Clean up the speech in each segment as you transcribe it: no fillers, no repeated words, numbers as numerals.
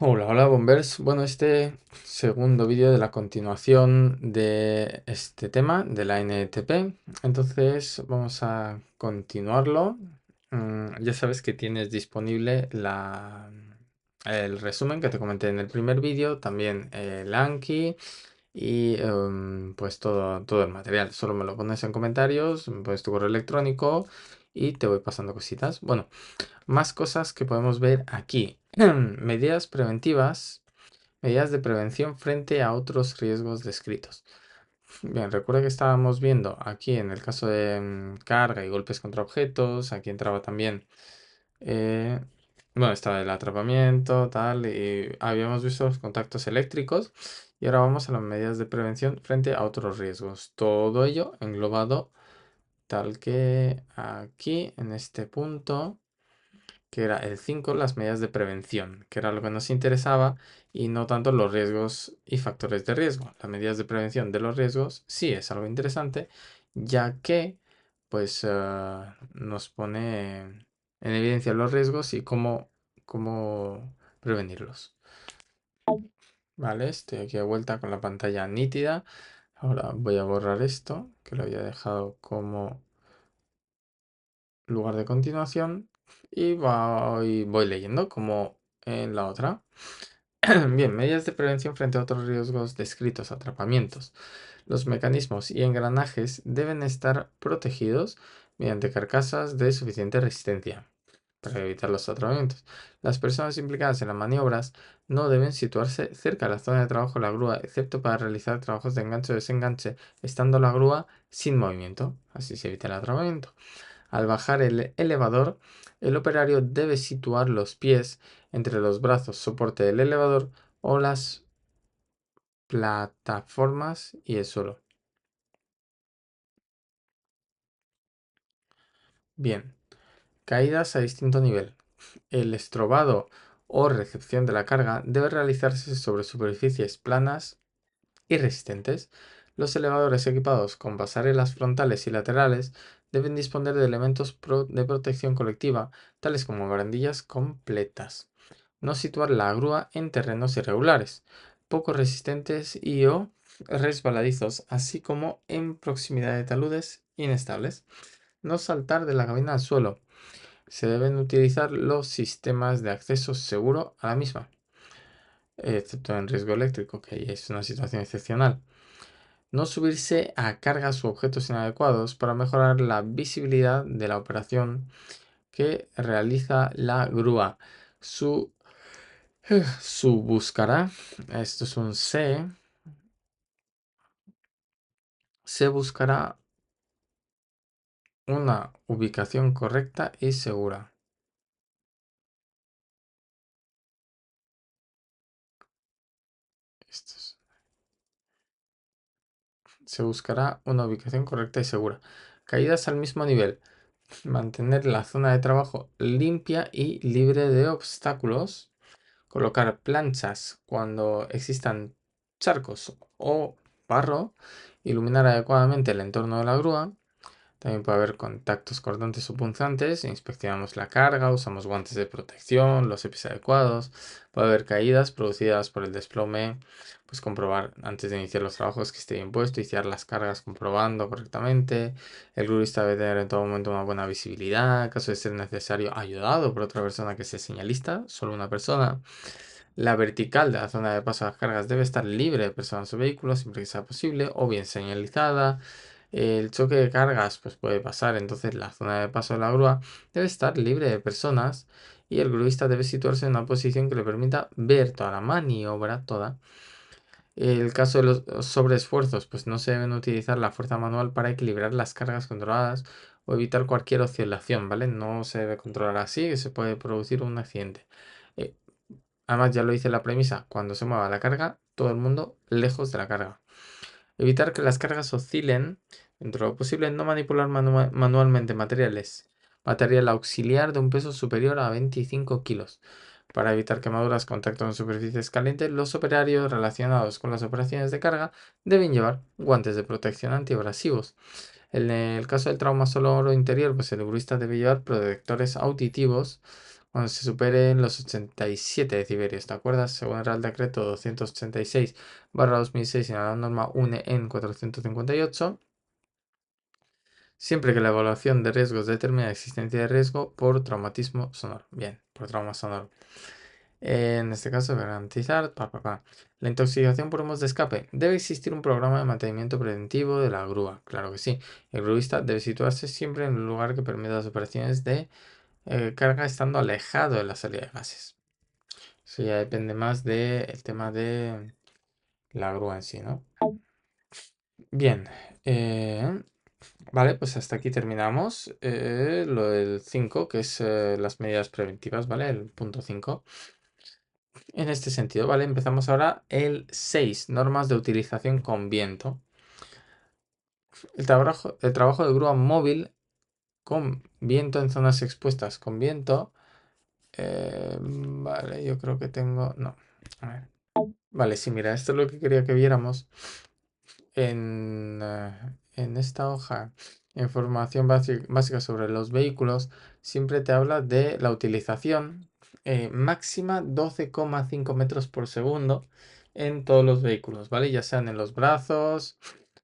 Hola, hola bombers. Bueno, este segundo vídeo de la continuación de este tema de la NTP. Entonces vamos a continuarlo. Ya sabes que tienes disponible el resumen que te comenté en el primer vídeo, también el Anki y pues todo el material. Solo me lo pones en comentarios, me pones tu correo electrónico y te voy pasando cositas. Bueno, más cosas que podemos ver aquí. Medidas preventivas. Medidas de prevención frente a otros riesgos descritos. Bien, recuerda que estábamos viendo aquí en el caso de carga y golpes contra objetos, aquí entraba también, eh, bueno, estaba el atrapamiento, tal, y habíamos visto los contactos eléctricos y ahora vamos a las medidas de prevención frente a otros riesgos. Todo ello englobado tal que aquí en este punto que era el 5, las medidas de prevención, que era lo que nos interesaba y no tanto los riesgos y factores de riesgo. Las medidas de prevención de los riesgos sí es algo interesante, ya que pues nos pone en evidencia los riesgos y cómo prevenirlos. Vale, estoy aquí de vuelta con la pantalla nítida. Ahora voy a borrar esto, que lo había dejado como lugar de continuación y voy leyendo como en la otra. Bien, medidas de prevención frente a otros riesgos descritos, atrapamientos. Los mecanismos y engranajes deben estar protegidos mediante carcasas de suficiente resistencia para evitar los atrapamientos. Las personas implicadas en las maniobras no deben situarse cerca de la zona de trabajo de la grúa, excepto para realizar trabajos de enganche o desenganche, estando la grúa sin movimiento. Así se evita el atrapamiento. Al bajar el elevador, el operario debe situar los pies entre los brazos soporte del elevador o las plataformas y el suelo. Bien, caídas a distinto nivel. El estrobado o recepción de la carga debe realizarse sobre superficies planas y resistentes. Los elevadores equipados con pasarelas frontales y laterales deben disponer de elementos de protección colectiva, tales como barandillas completas. No situar la grúa en terrenos irregulares, poco resistentes y o resbaladizos, así como en proximidad de taludes inestables. No saltar de la cabina al suelo. Se deben utilizar los sistemas de acceso seguro a la misma, excepto en riesgo eléctrico, que ahí es una situación excepcional. No subirse a cargas u objetos inadecuados para mejorar la visibilidad de la operación que realiza la grúa. Su buscará, esto es un se buscará una ubicación correcta y segura. Se buscará una ubicación correcta y segura. Caídas al mismo nivel. Mantener la zona de trabajo limpia y libre de obstáculos. Colocar planchas cuando existan charcos o barro. Iluminar adecuadamente el entorno de la grúa. También puede haber contactos cortantes o punzantes. Inspeccionamos la carga, usamos guantes de protección, los EPIs adecuados. Puede haber caídas producidas por el desplome. Pues comprobar antes de iniciar los trabajos que esté bien puesto, iniciar las cargas comprobando correctamente. El grúista debe tener en todo momento una buena visibilidad. En caso de ser necesario, ayudado por otra persona que sea señalista, solo una persona. La vertical de la zona de paso de las cargas debe estar libre de personas o vehículos siempre que sea posible, o bien señalizada. El choque de cargas pues puede pasar, entonces la zona de paso de la grúa debe estar libre de personas y el gruista debe situarse en una posición que le permita ver toda la maniobra, toda. El caso de los sobreesfuerzos, pues no se deben utilizar la fuerza manual para equilibrar las cargas controladas o evitar cualquier oscilación, ¿vale? No se debe controlar así, que se puede producir un accidente. Eh, Además, ya lo dice la premisa, cuando se mueva la carga, todo el mundo lejos de la carga. Evitar que las cargas oscilen, dentro de lo posible, no manipular manualmente materiales. Material auxiliar de un peso superior a 25 kilos. Para evitar quemaduras, contacto con superficies calientes, los operarios relacionados con las operaciones de carga deben llevar guantes de protección antiabrasivos. En el caso del trauma sonoro interior, pues el grúista debe llevar protectores auditivos cuando se superen los 87 decibelios, ¿te acuerdas? Según el Real Decreto 286/2006 y la norma UNE en 458, siempre que la evaluación de riesgos determine la existencia de riesgo por traumatismo sonoro. Bien, por trauma sonoro. En este caso, garantizar la intoxicación por humos de escape. Debe existir un programa de mantenimiento preventivo de la grúa. Claro que sí. El gruista debe situarse siempre en un lugar que permita las operaciones de carga estando alejado de la salida de gases. Eso ya depende más del tema de la grúa en sí, ¿no? Bien. Vale, pues hasta aquí terminamos lo del 5, que es las medidas preventivas, ¿vale? El punto 5. En este sentido, ¿vale? Empezamos ahora el 6, normas de utilización con viento. El trabajo de grúa móvil con viento en zonas expuestas con viento. Vale, yo creo que tengo... No, a ver. Vale, sí, mira, esto es lo que quería que viéramos en esta hoja. Información básica sobre los vehículos. Siempre te habla de la utilización máxima 12,5 metros por segundo en todos los vehículos, ¿vale? Ya sean en los brazos,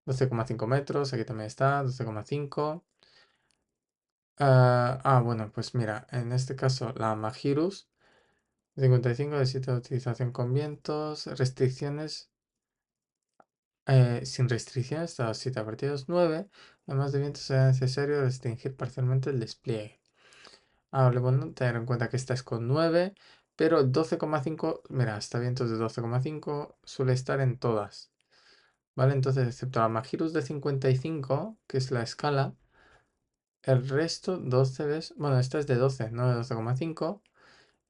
12,5 metros, aquí también está, 12,5. Bueno, pues mira, en este caso la Magirus 55 de 7 de utilización con vientos, restricciones, sin restricciones, hasta los 7 partidos 9. Además de vientos será necesario restringir parcialmente el despliegue. Ahora, bueno, tener en cuenta que esta es con 9, pero 12,5, mira, hasta vientos de 12,5 suele estar en todas. ¿Vale? Entonces, excepto la Magirus de 55, que es la escala, el resto 12 veces, bueno, esta es de 12, no de 12,5.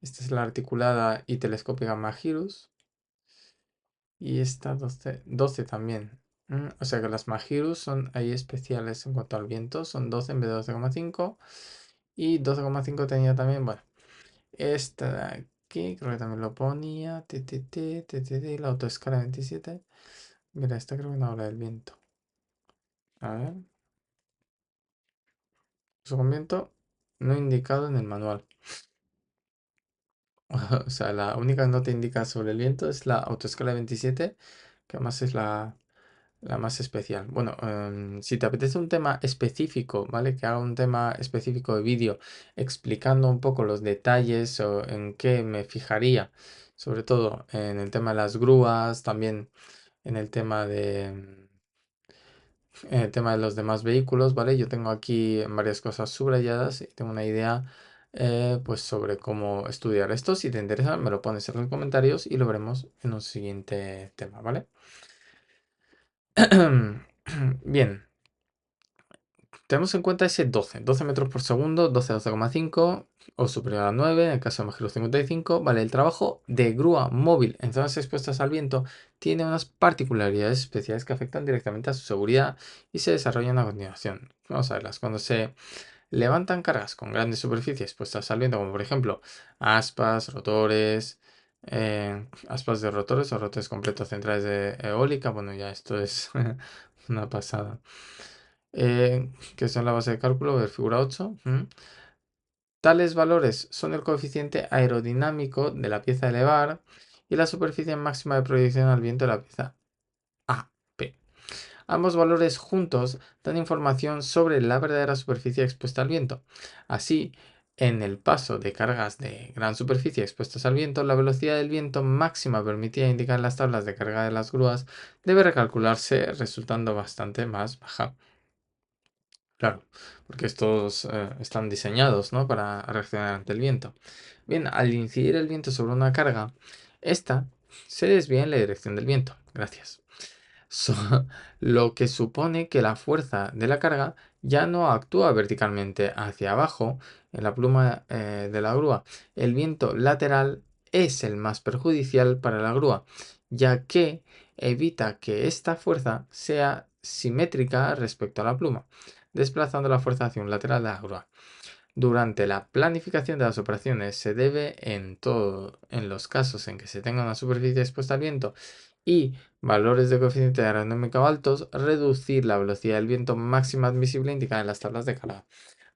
Esta es la articulada y telescópica Magirus. Y esta 12 también. O sea que las Magirus son ahí especiales en cuanto al viento. Son 12 en vez de 12,5. Y 12,5 tenía también, bueno, esta de aquí, creo que también lo ponía. La autoescala 27. Mira, esta creo que no habla del viento. A ver. Uso con viento no indicado en el manual. O sea, la única que no te indica sobre el viento es la autoescala 27, que además es la más especial. Bueno, si te apetece un tema específico, ¿vale? Que haga un tema específico de vídeo explicando un poco los detalles o en qué me fijaría, sobre todo en el tema de las grúas, también en el tema de los demás vehículos, ¿vale? Yo tengo aquí varias cosas subrayadas y tengo una idea pues sobre cómo estudiar esto. Si te interesa, me lo pones en los comentarios y lo veremos en un siguiente tema, ¿vale? Bien, tenemos en cuenta ese 12 metros por segundo, 12,5 o superior a 9, en el caso de Magirus 55. Vale, el trabajo de grúa móvil en zonas expuestas al viento tiene unas particularidades especiales que afectan directamente a su seguridad y se desarrollan a continuación. Vamos a verlas. Cuando se levantan cargas con grandes superficies expuestas al viento, como por ejemplo aspas, rotores, aspas de rotores o rotores completos centrales de eólica, bueno, ya esto es una pasada. Que son la base de cálculo de figura 8. Tales valores son el coeficiente aerodinámico de la pieza a elevar y la superficie máxima de proyección al viento de la pieza AP. Ambos valores juntos dan información sobre la verdadera superficie expuesta al viento. Así, en el paso de cargas de gran superficie expuestas al viento, la velocidad del viento máxima permitida indicar en las tablas de carga de las grúas debe recalcularse, resultando bastante más baja. Claro, porque estos están diseñados, ¿no? Para reaccionar ante el viento. Bien, al incidir el viento sobre una carga, esta se desvía en la dirección del viento. Gracias. So- lo que supone que la fuerza de la carga ya no actúa verticalmente hacia abajo en la pluma de la grúa. El viento lateral es el más perjudicial para la grúa, ya que evita que esta fuerza sea simétrica respecto a la pluma, desplazando la fuerza hacia un lateral de la grúa. Durante la planificación de las operaciones se debe, en los casos en que se tenga una superficie expuesta al viento y valores de coeficiente aerodinámico altos, reducir la velocidad del viento máxima admisible indicada en las tablas de carga.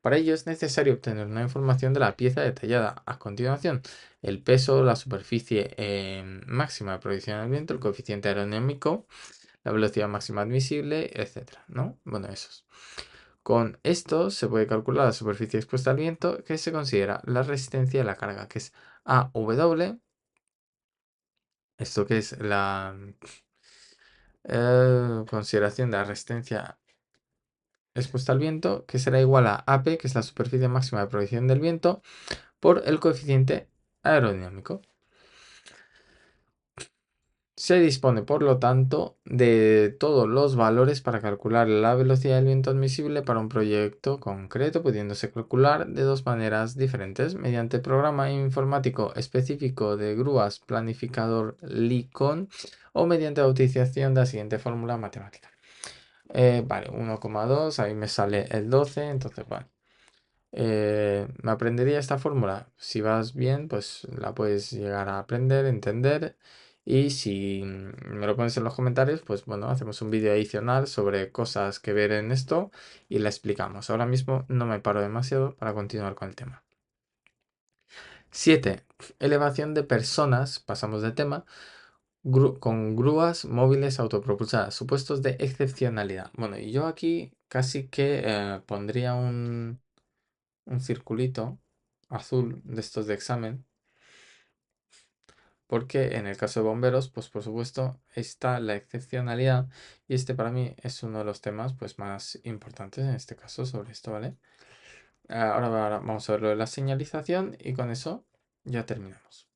Para ello es necesario obtener una información de la pieza detallada. A continuación, el peso, la superficie máxima de proyección del viento, el coeficiente aerodinámico, la velocidad máxima admisible, etcétera, ¿no? Bueno, esos. Con esto se puede calcular la superficie expuesta al viento, que se considera la resistencia de la carga, que es AW. Esto que es la consideración de la resistencia expuesta al viento, que será igual a AP, que es la superficie máxima de proyección del viento, por el coeficiente aerodinámico. Se dispone, por lo tanto, de todos los valores para calcular la velocidad del viento admisible para un proyecto concreto, pudiéndose calcular de dos maneras diferentes, mediante el programa informático específico de grúas planificador LICON o mediante la utilización de la siguiente fórmula matemática. Vale, 1,2, ahí me sale el 12, entonces, vale. ¿Me aprendería esta fórmula? Si vas bien, pues la puedes llegar a aprender, entender. Y si me lo pones en los comentarios, pues bueno, hacemos un vídeo adicional sobre cosas que ver en esto y la explicamos. Ahora mismo no me paro demasiado para continuar con el tema. 7. Elevación de personas, pasamos de tema, con grúas móviles autopropulsadas, supuestos de excepcionalidad. Bueno, y yo aquí casi que pondría un circulito azul de estos de examen, porque en el caso de bomberos, pues por supuesto está la excepcionalidad y este para mí es uno de los temas pues más importantes en este caso sobre esto, ¿vale? Ahora vamos a ver lo de la señalización y con eso ya terminamos.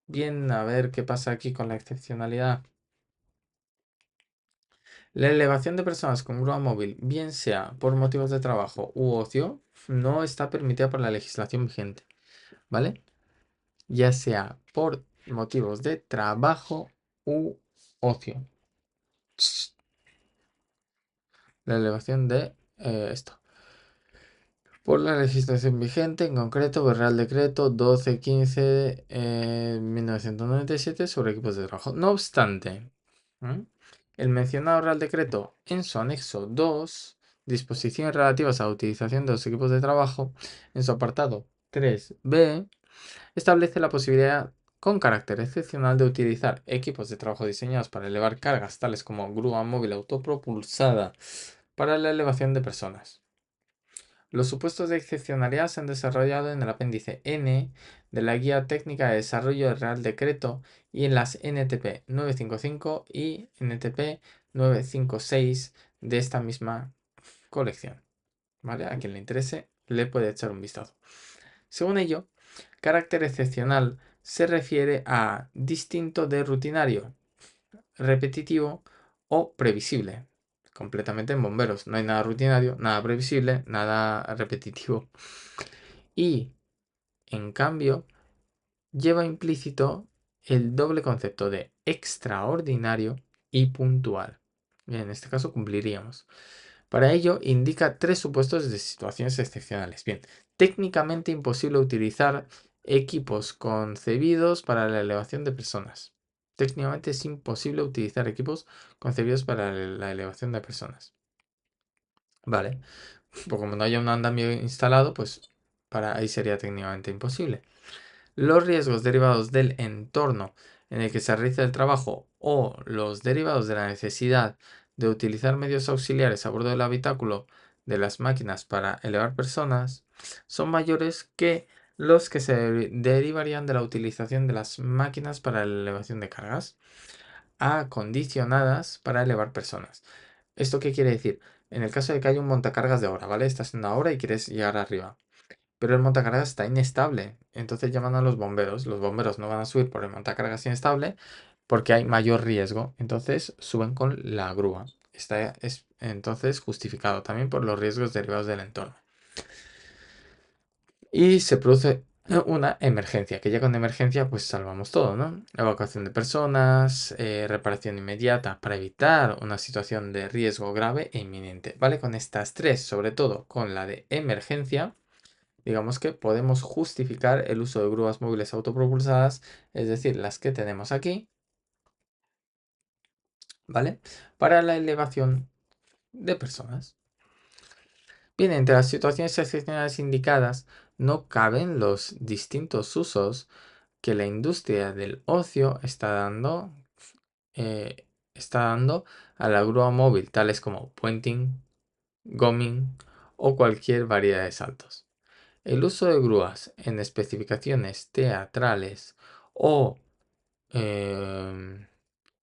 Bien, a ver qué pasa aquí con la excepcionalidad. La elevación de personas con grúa móvil, bien sea por motivos de trabajo u ocio, no está permitida por la legislación vigente, ¿vale? Ya sea por motivos de trabajo u ocio. La elevación de esto. Por la legislación vigente, en concreto, el Real Decreto 1215 1997 sobre equipos de trabajo. No obstante, el mencionado Real Decreto en su anexo 2, disposiciones relativas a la utilización de los equipos de trabajo, en su apartado 3b, establece la posibilidad con carácter excepcional de utilizar equipos de trabajo diseñados para elevar cargas tales como grúa móvil autopropulsada para la elevación de personas. Los supuestos de excepcionalidad se han desarrollado en el apéndice N de la Guía Técnica de Desarrollo del Real Decreto y en las NTP 955 y NTP 956 de esta misma colección. ¿Vale? A quien le interese le puede echar un vistazo. Según ello, carácter excepcional se refiere a distinto de rutinario, repetitivo o previsible. Completamente en bomberos. No hay nada rutinario, nada previsible, nada repetitivo. Y, en cambio, lleva implícito el doble concepto de extraordinario y puntual. En este caso cumpliríamos. Para ello, indica tres supuestos de situaciones excepcionales. Bien, técnicamente imposible utilizar equipos concebidos para la elevación de personas. Técnicamente es imposible utilizar equipos concebidos para la elevación de personas. Vale, pues como no haya un andamio instalado, pues para ahí sería técnicamente imposible. Los riesgos derivados del entorno en el que se realiza el trabajo o los derivados de la necesidad de utilizar medios auxiliares a bordo del habitáculo de las máquinas para elevar personas son mayores que los que se derivarían de la utilización de las máquinas para la elevación de cargas acondicionadas para elevar personas. ¿Esto qué quiere decir? En el caso de que haya un montacargas de obra, ¿vale? Estás en una obra y quieres llegar arriba, pero el montacargas está inestable. Entonces llaman a los bomberos. Los bomberos no van a subir por el montacargas inestable porque hay mayor riesgo. Entonces suben con la grúa. Está es entonces justificado también por los riesgos derivados del entorno. Y se produce una emergencia, que ya con emergencia pues salvamos todo, ¿no? Evacuación de personas, reparación inmediata para evitar una situación de riesgo grave e inminente, ¿vale? Con estas tres, sobre todo con la de emergencia, digamos que podemos justificar el uso de grúas móviles autopropulsadas, es decir, las que tenemos aquí, ¿vale? Para la elevación de personas. Bien, entre las situaciones excepcionales indicadas no caben los distintos usos que la industria del ocio eh, está dando a la grúa móvil, tales como puenting, gumming o cualquier variedad de saltos. El uso de grúas en especificaciones teatrales o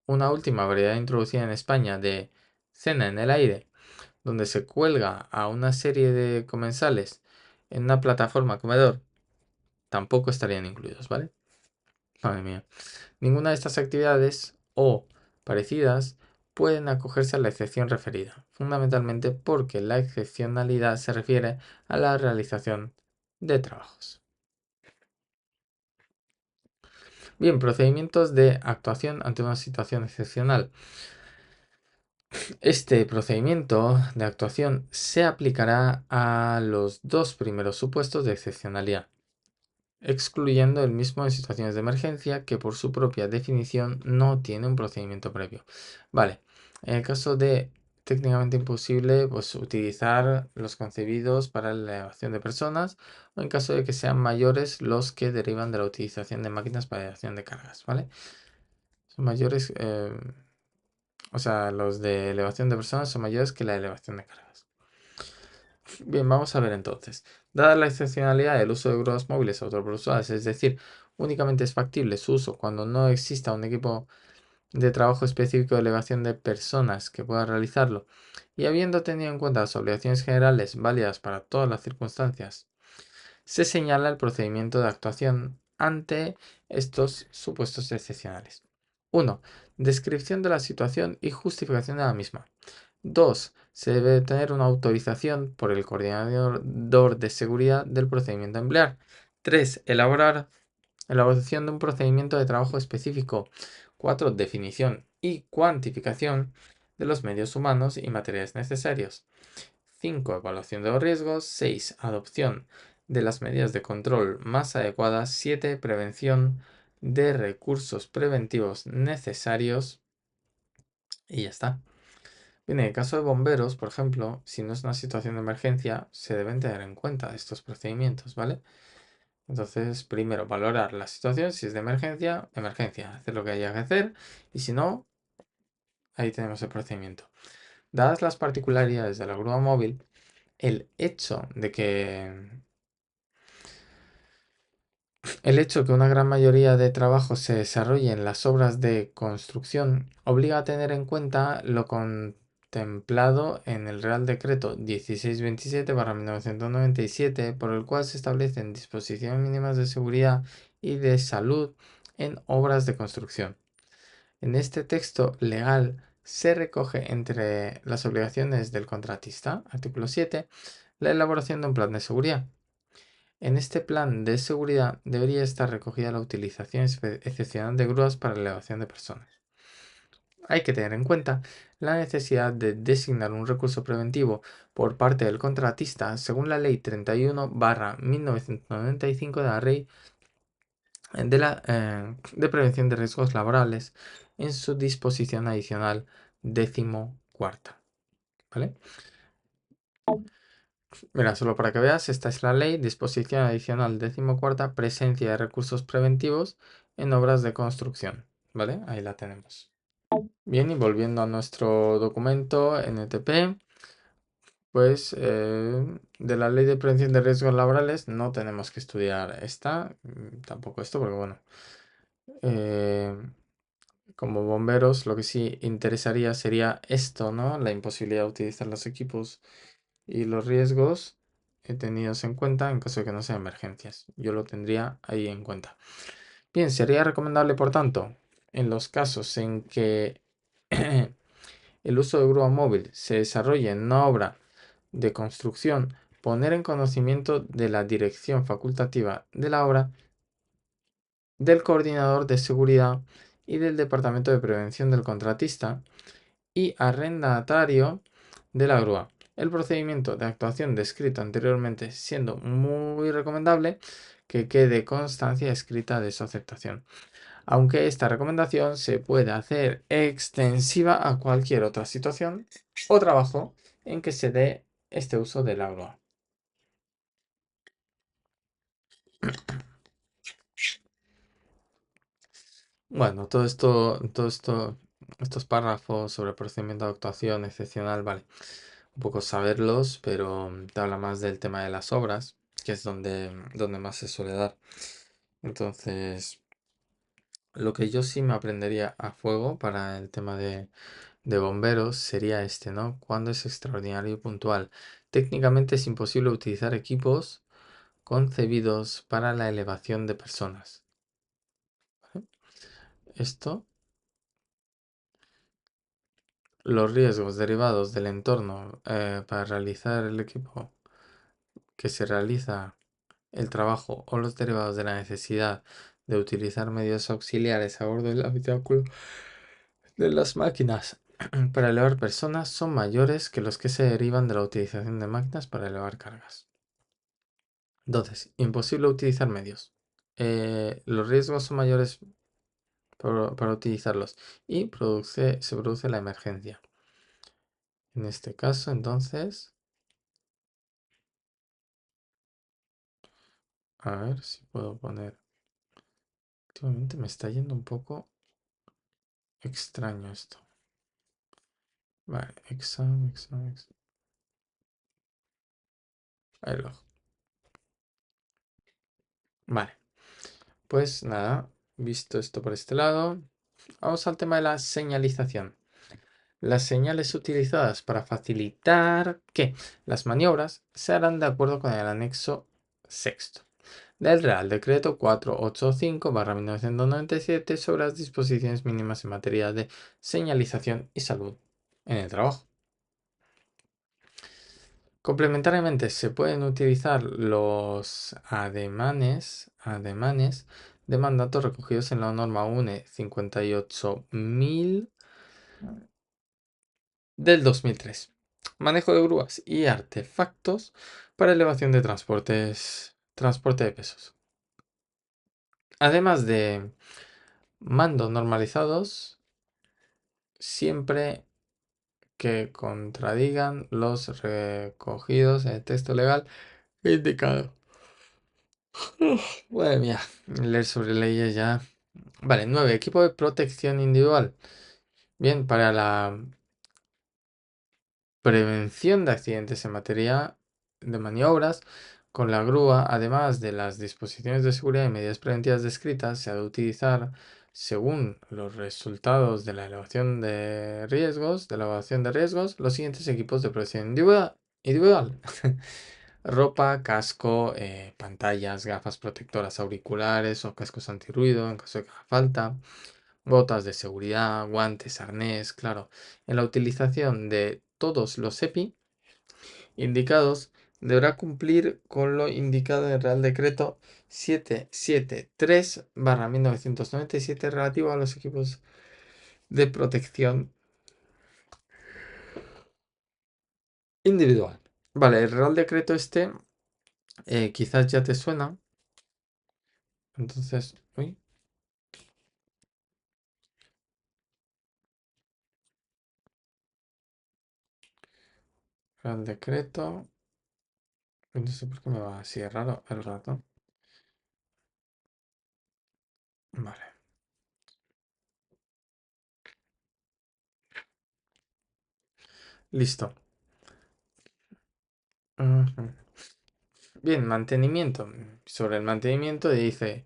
una última variedad introducida en España de cena en el aire, donde se cuelga a una serie de comensales en una plataforma comedor, tampoco estarían incluidos, ¿vale? Madre mía. Ninguna de estas actividades o parecidas pueden acogerse a la excepción referida, fundamentalmente porque la excepcionalidad se refiere a la realización de trabajos. Bien, procedimientos de actuación ante una situación excepcional. Este procedimiento de actuación se aplicará a los dos primeros supuestos de excepcionalidad, excluyendo el mismo en situaciones de emergencia que por su propia definición no tiene un procedimiento previo. Vale, en el caso de técnicamente imposible, pues utilizar los concebidos para la elevación de personas o en caso de que sean mayores los que derivan de la utilización de máquinas para elevación de cargas, ¿vale? Son mayores, o sea, los de elevación de personas son mayores que la elevación de cargas. Bien, vamos a ver entonces. Dada la excepcionalidad del uso de grúas móviles autopropulsadas, es decir, únicamente es factible su uso cuando no exista un equipo de trabajo específico de elevación de personas que pueda realizarlo, y habiendo tenido en cuenta las obligaciones generales válidas para todas las circunstancias, se señala el procedimiento de actuación ante estos supuestos excepcionales. 1. Descripción de la situación y justificación de la misma. 2. Se debe tener una autorización por el coordinador de seguridad del procedimiento a emplear. 3. Elaboración de un procedimiento de trabajo específico. 4. Definición y cuantificación de los medios humanos y materiales necesarios. 5. Evaluación de los riesgos. 6. Adopción de las medidas de control más adecuadas. 7. Prevención de recursos preventivos necesarios. Y ya está. Bien, en el caso de bomberos, por ejemplo, si no es una situación de emergencia, se deben tener en cuenta estos procedimientos, ¿vale? Entonces, primero, valorar la situación. Si es de emergencia, emergencia, hacer lo que haya que hacer. Y si no, ahí tenemos el procedimiento. Dadas las particularidades de la grúa móvil, el hecho de que una gran mayoría de trabajos se desarrolle en las obras de construcción obliga a tener en cuenta lo contemplado en el Real Decreto 1627/1997, por el cual se establecen disposiciones mínimas de seguridad y de salud en obras de construcción. En este texto legal se recoge entre las obligaciones del contratista, artículo 7, la elaboración de un plan de seguridad. En este plan de seguridad debería estar recogida la utilización excepcional de grúas para la elevación de personas. Hay que tener en cuenta la necesidad de designar un recurso preventivo por parte del contratista según la Ley 31/1995 de la Ley de Prevención de Riesgos Laborales en su disposición adicional 14ª. ¿Vale? Mira, solo para que veas, esta es la ley, disposición adicional 14ª, presencia de recursos preventivos en obras de construcción, ¿vale? Ahí la tenemos. Bien, y volviendo a nuestro documento NTP, pues de la ley de prevención de riesgos laborales no tenemos que estudiar esta, tampoco esto, porque bueno, eh, como bomberos lo que sí interesaría sería esto, ¿no? La imposibilidad de utilizar los equipos y los riesgos tenidos en cuenta en caso de que no sean emergencias. Yo lo tendría ahí en cuenta. Bien, sería recomendable, por tanto, en los casos en que el uso de grúa móvil se desarrolle en una obra de construcción, poner en conocimiento de la dirección facultativa de la obra, del coordinador de seguridad y del departamento de prevención del contratista y arrendatario de la grúa. El procedimiento de actuación descrito anteriormente siendo muy recomendable que quede constancia escrita de su aceptación, aunque esta recomendación se puede hacer extensiva a cualquier otra situación o trabajo en que se dé este uso del agua. Bueno, estos párrafos sobre procedimiento de actuación excepcional, vale, un poco saberlos, pero te habla más del tema de las obras, que es donde más se suele dar. Entonces, lo que yo sí me aprendería a fuego para el tema de bomberos sería este, ¿no? Cuando es extraordinario y puntual. Técnicamente es imposible utilizar equipos concebidos para la elevación de personas. ¿Vale? Esto, los riesgos derivados del entorno para realizar el equipo que se realiza el trabajo o los derivados de la necesidad de utilizar medios auxiliares a bordo del habitáculo de las máquinas para elevar personas son mayores que los que se derivan de la utilización de máquinas para elevar cargas. Entonces, imposible utilizar medios. Los riesgos son mayores para utilizarlos y se produce la emergencia. En este caso, entonces, a ver si puedo poner. Últimamente me está yendo un poco extraño esto. Vale, exam. Ahí lo dejo. Vale, pues nada, visto esto por este lado, vamos al tema de la señalización. Las señales utilizadas para facilitar que las maniobras se harán de acuerdo con el anexo sexto del Real Decreto 485/1997 sobre las disposiciones mínimas en materia de señalización y salud en el trabajo. Complementariamente se pueden utilizar los ademanes de mandatos recogidos en la norma UNE 58.000 del 2003. Manejo de grúas y artefactos para elevación de transporte de pesos. Además de mandos normalizados, siempre que contradigan los recogidos en el texto legal indicado. Madre mía, leer sobre leyes ya. Vale, 9. Equipo de protección individual. Bien, para la prevención de accidentes en materia de maniobras con la grúa, además de las disposiciones de seguridad y medidas preventivas descritas, se ha de utilizar, según los resultados de la evaluación de riesgos, los siguientes equipos de protección individual. Ropa, casco, pantallas, gafas protectoras auriculares o cascos antirruido en caso de que haga falta, botas de seguridad, guantes, arnés, claro. En la utilización de todos los EPI indicados, deberá cumplir con lo indicado en el Real Decreto 773/1997 relativo a los equipos de protección individual. Vale, el Real Decreto este quizás ya te suena. Entonces, uy, Real Decreto. No sé por qué me va así de raro el rato. Vale, listo. Ujú. Bien, mantenimiento. Sobre el mantenimiento dice,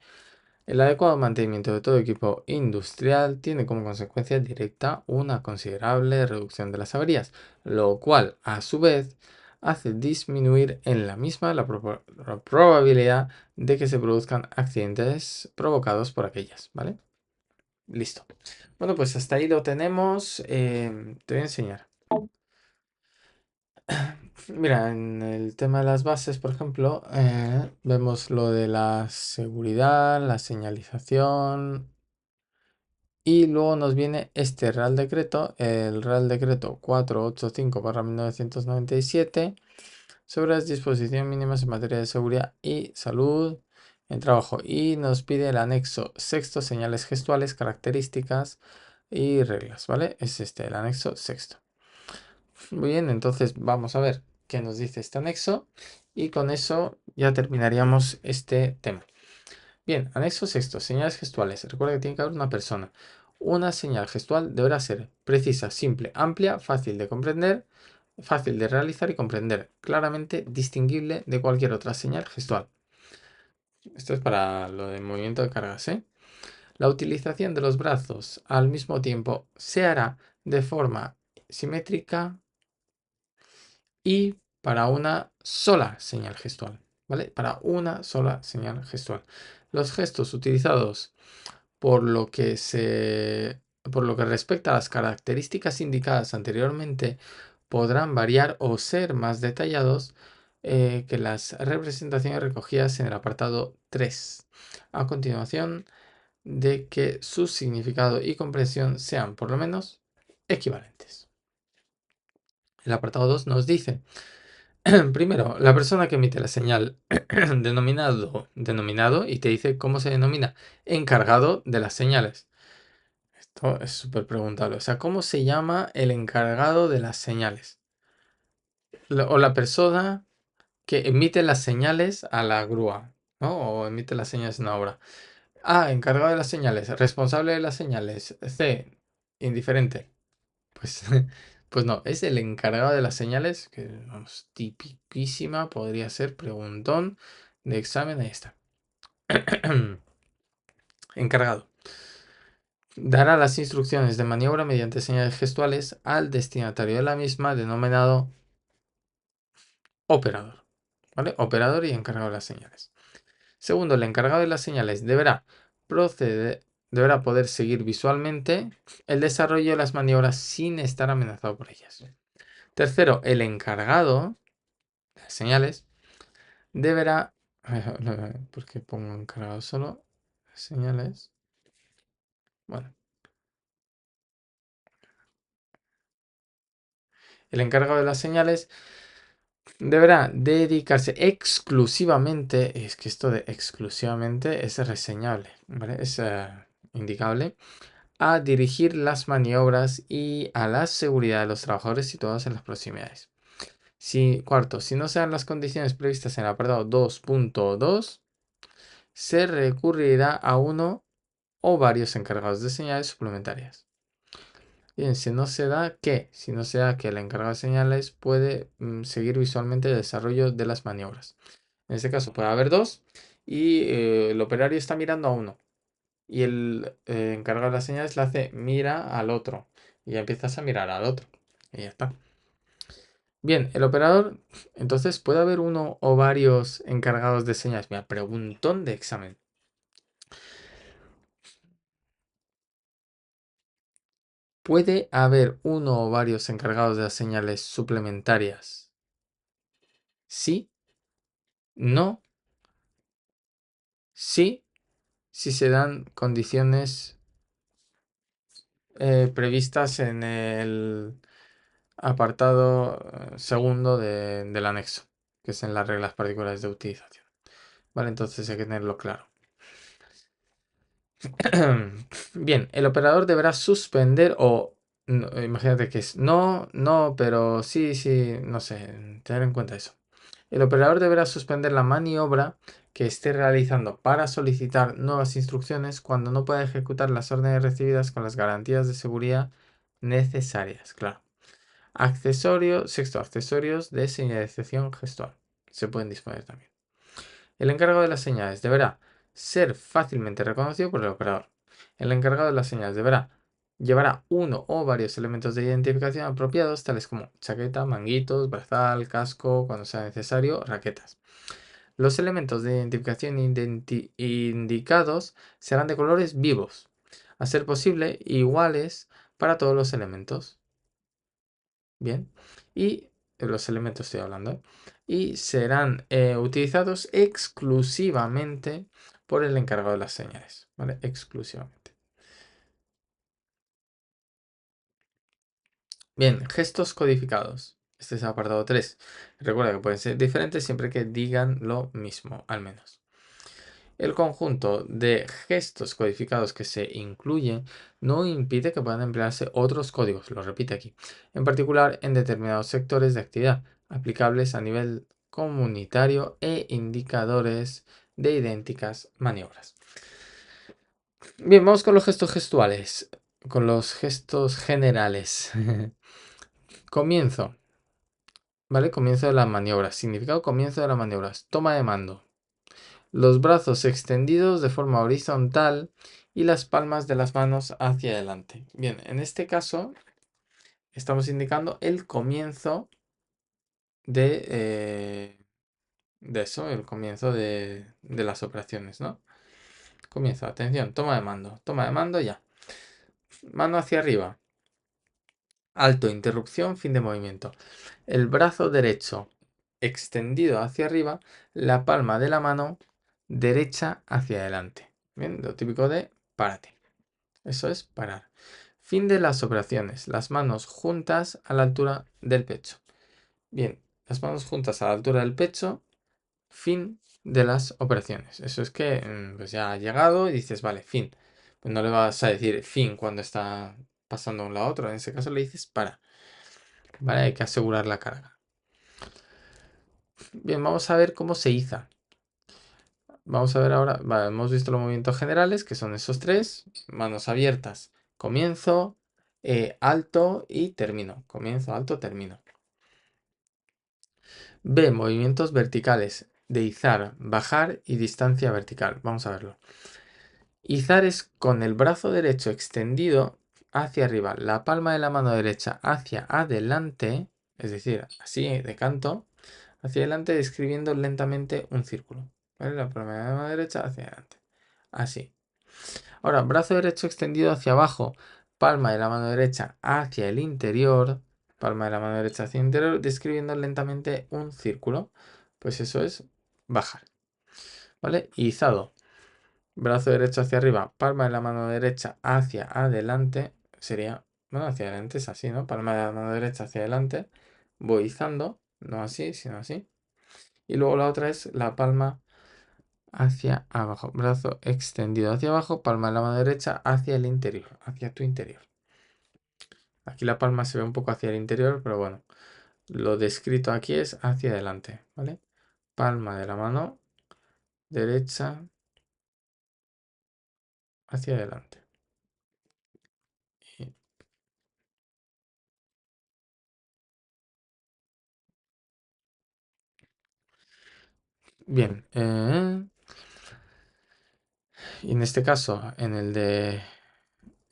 el adecuado mantenimiento de todo equipo industrial tiene como consecuencia directa una considerable reducción de las averías, lo cual, a su vez, hace disminuir en la misma la probabilidad de que se produzcan accidentes provocados por aquellas, ¿vale? Listo. Bueno, pues hasta ahí lo tenemos. Te voy a enseñar. Mira, en el tema de las bases, por ejemplo, vemos lo de la seguridad, la señalización y luego nos viene este Real Decreto, el Real Decreto 485/1997 sobre las disposiciones mínimas en materia de seguridad y salud en trabajo y nos pide el anexo sexto, señales gestuales, características y reglas, ¿vale? Es este, el anexo sexto. Muy bien, entonces vamos a ver que nos dice este anexo y con eso ya terminaríamos este tema. Bien, anexo sexto, señales gestuales. Recuerda que tiene que haber una persona. Una señal gestual deberá ser precisa, simple, amplia, fácil de comprender, fácil de realizar y comprender, claramente distinguible de cualquier otra señal gestual. Esto es para lo de movimiento de cargas, ¿eh? La utilización de los brazos al mismo tiempo se hará de forma simétrica y para una sola señal gestual, ¿vale? Para una sola señal gestual. Los gestos utilizados por lo que respecta a las características indicadas anteriormente podrán variar o ser más detallados que las representaciones recogidas en el apartado 3. A continuación, de que su significado y comprensión sean por lo menos equivalentes. El apartado 2 nos dice, primero, la persona que emite la señal denominado y te dice cómo se denomina, encargado de las señales. Esto es súper preguntable. O sea, ¿cómo se llama el encargado de las señales? O la persona que emite las señales a la grúa, ¿no? O emite las señales en una obra. A, encargado de las señales. Responsable de las señales. C, indiferente. Pues, pues no, es el encargado de las señales, que vamos, tipiquísima, podría ser preguntón de examen. Ahí está. Encargado. Dará las instrucciones de maniobra mediante señales gestuales al destinatario de la misma, denominado operador. ¿Vale? Operador y encargado de las señales. Segundo, el encargado de las señales deberá poder seguir visualmente el desarrollo de las maniobras sin estar amenazado por ellas. Tercero, el encargado de las señales deberá... ¿Por qué pongo encargado solo? Señales. Bueno. El encargado de las señales deberá dedicarse exclusivamente, es que esto de exclusivamente es reseñable, ¿vale? Es indicable, a dirigir las maniobras y a la seguridad de los trabajadores situados en las proximidades. Cuarto, si no se dan las condiciones previstas en el apartado 2.2, se recurrirá a uno o varios encargados de señales suplementarias. Bien, si no se da, ¿qué? Si no se da que el encargado de señales puede seguir visualmente el desarrollo de las maniobras. En este caso puede haber dos y el operario está mirando a uno. Y el encargado de las señales le hace mira al otro. Y ya empiezas a mirar al otro. Y ya está. Bien, el operador, entonces puede haber uno o varios encargados de señales. Mira, preguntón de examen. ¿Puede haber uno o varios encargados de las señales suplementarias? Sí, no, sí, si se dan condiciones previstas en el apartado segundo del anexo, que es en las reglas particulares de utilización. Vale, entonces hay que tenerlo claro. Bien, el operador deberá suspender o imagínate que es no, no, pero sí, sí, no sé, tener en cuenta eso. El operador deberá suspender la maniobra que esté realizando para solicitar nuevas instrucciones cuando no pueda ejecutar las órdenes recibidas con las garantías de seguridad necesarias. Claro. Sexto, accesorios de señalización gestual. Se pueden disponer también. El encargado de las señales deberá ser fácilmente reconocido por el operador. El encargado de las señales llevará uno o varios elementos de identificación apropiados, tales como chaqueta, manguitos, brazal, casco, cuando sea necesario, raquetas. Los elementos de identificación indicados serán de colores vivos, a ser posible iguales para todos los elementos. Bien, y los elementos estoy hablando, ¿eh? Y serán utilizados exclusivamente por el encargado de las señales, ¿vale? Exclusivamente. Bien, gestos codificados. Este es el apartado 3. Recuerda que pueden ser diferentes siempre que digan lo mismo, al menos. El conjunto de gestos codificados que se incluyen no impide que puedan emplearse otros códigos, lo repite aquí, en particular en determinados sectores de actividad, aplicables a nivel comunitario e indicadores de idénticas maniobras. Bien, vamos con los gestos gestuales, con los gestos generales. Comienzo, ¿vale? Comienzo de las maniobras. Significado comienzo de las maniobras. Toma de mando. Los brazos extendidos de forma horizontal y las palmas de las manos hacia adelante. Bien, en este caso estamos indicando el comienzo de eso, el comienzo de las operaciones, ¿no? Comienzo, atención, toma de mando ya. Mano hacia arriba. Alto, interrupción, fin de movimiento. El brazo derecho extendido hacia arriba, la palma de la mano derecha hacia adelante. Bien, lo típico de párate. Eso es parar. Fin de las operaciones. Las manos juntas a la altura del pecho. Bien, las manos juntas a la altura del pecho. Fin de las operaciones. Eso es que pues ya ha llegado y dices, vale, fin. Pues no le vas a decir fin cuando está pasando de un lado a otro. En ese caso le dices para. Vale, hay que asegurar la carga. Bien, vamos a ver cómo se iza. Vamos a ver ahora, vale, hemos visto los movimientos generales, que son esos tres. Manos abiertas, comienzo, alto y termino. Comienzo, alto, termino. B, movimientos verticales, de izar, bajar y distancia vertical. Vamos a verlo. Izar es con el brazo derecho extendido hacia arriba, la palma de la mano derecha hacia adelante, es decir, así de canto, hacia adelante describiendo lentamente un círculo. ¿Vale? La palma de la mano derecha hacia adelante. Así. Ahora, brazo derecho extendido hacia abajo, palma de la mano derecha hacia el interior, palma de la mano derecha hacia el interior, describiendo lentamente un círculo. Pues eso es bajar. ¿Vale? Izado. Brazo derecho hacia arriba, palma de la mano derecha hacia adelante. Sería, bueno, hacia adelante es así, ¿no? Palma de la mano derecha hacia adelante. Voy izando, no así, sino así. Y luego la otra es la palma hacia abajo. Brazo extendido hacia abajo, palma de la mano derecha hacia el interior, hacia tu interior. Aquí la palma se ve un poco hacia el interior, pero bueno, lo descrito aquí es hacia adelante, ¿vale? Palma de la mano derecha hacia adelante. Y- Bien, y en este caso, en el de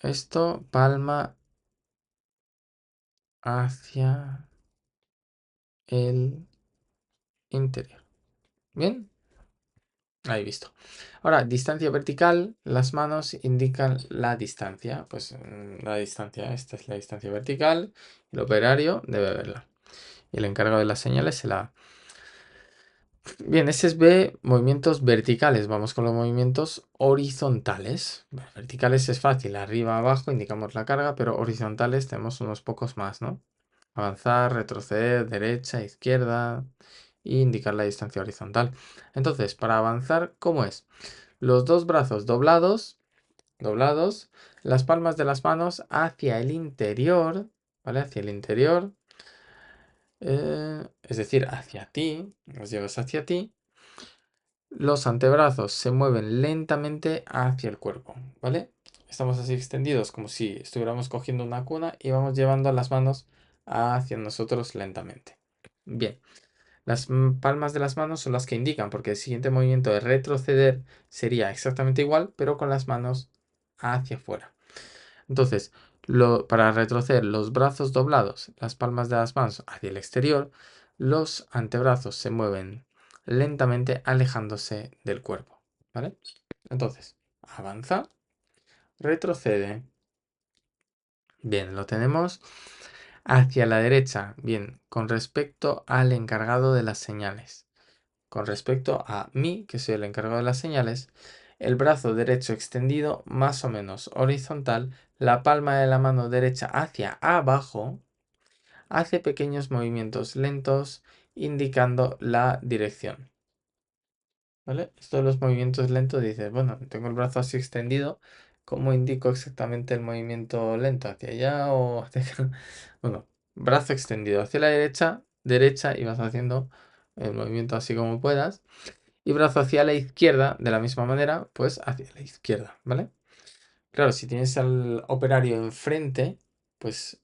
esto, palma hacia el interior. Bien, ahí visto. Ahora, distancia vertical, las manos indican la distancia. Pues la distancia, esta es la distancia vertical. El operario debe verla. Y el encargado de las señales se la da. Bien, ese es B, movimientos verticales. Vamos con los movimientos horizontales. Verticales es fácil, arriba, abajo, indicamos la carga, pero horizontales tenemos unos pocos más, ¿no? Avanzar, retroceder, derecha, izquierda e indicar la distancia horizontal. Entonces, para avanzar, ¿cómo es? Los dos brazos doblados, las palmas de las manos hacia el interior, ¿vale? Hacia el interior, es decir, hacia ti, los llevas hacia ti. Los antebrazos se mueven lentamente hacia el cuerpo, ¿vale? Estamos así extendidos como si estuviéramos cogiendo una cuna y vamos llevando las manos hacia nosotros lentamente. Bien, las palmas de las manos son las que indican, porque el siguiente movimiento de retroceder sería exactamente igual, pero con las manos hacia afuera. Entonces, para retroceder, los brazos doblados, las palmas de las manos hacia el exterior, los antebrazos se mueven lentamente alejándose del cuerpo. ¿Vale? Entonces, avanza, retrocede. Bien, lo tenemos hacia la derecha. Bien, con respecto al encargado de las señales. Con respecto a mí, que soy el encargado de las señales, el brazo derecho extendido más o menos horizontal, la palma de la mano derecha hacia abajo, hace pequeños movimientos lentos indicando la dirección. ¿Vale? Esto de los movimientos lentos dices, bueno, tengo el brazo así extendido, ¿cómo indico exactamente el movimiento lento? ¿Hacia allá o hacia acá? Bueno, brazo extendido hacia la derecha, derecha y vas haciendo el movimiento así como puedas. Y brazo hacia la izquierda, de la misma manera, pues hacia la izquierda, ¿vale? Claro, si tienes al operario enfrente, pues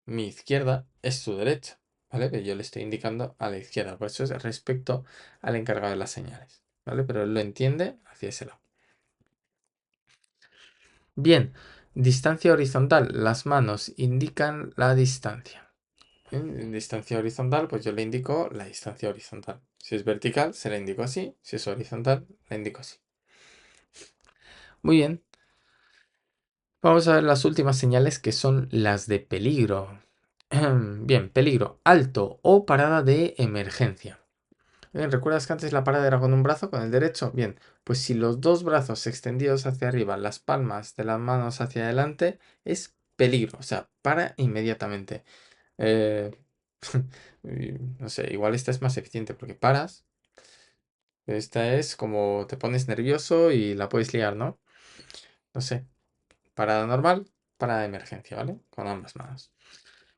mi izquierda es su derecha, ¿vale? Pero yo le estoy indicando a la izquierda, por eso es respecto al encargado de las señales, ¿vale? Pero él lo entiende hacia ese lado. Bien, distancia horizontal. Las manos indican la distancia. En distancia horizontal, pues yo le indico la distancia horizontal. Si es vertical, se la indico así. Si es horizontal, la indico así. Muy bien. Vamos a ver las últimas señales que son las de peligro. Bien, peligro alto o parada de emergencia. Bien, ¿recuerdas que antes la parada era con un brazo, con el derecho? Bien, pues si los dos brazos extendidos hacia arriba, las palmas de las manos hacia adelante, es peligro, o sea, para inmediatamente. Eh, no sé, igual esta es más eficiente porque paras. Esta es como te pones nervioso y la puedes liar, ¿no? No sé, parada normal, parada de emergencia, ¿vale? Con ambas manos.